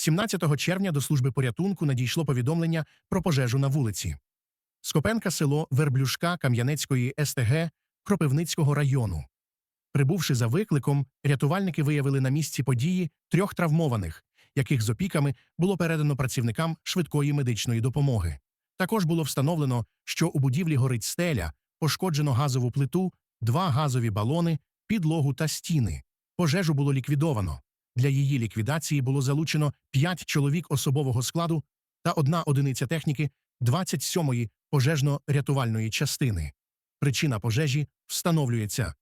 17 червня до служби порятунку надійшло повідомлення про пожежу на вулиці Скопенка, село Верблюшка Кам'янецької СТГ Кропивницького району. Прибувши за викликом, рятувальники виявили на місці події 3 травмованих, яких з опіками було передано працівникам швидкої медичної допомоги. Також було встановлено, що у будівлі горить стеля, пошкоджено газову плиту, 2 газові балони, підлогу та стіни. Пожежу було ліквідовано. Для її ліквідації було залучено 5 чоловік особового складу та 1 одиниця техніки 27-ї пожежно-рятувальної частини. Причина пожежі встановлюється.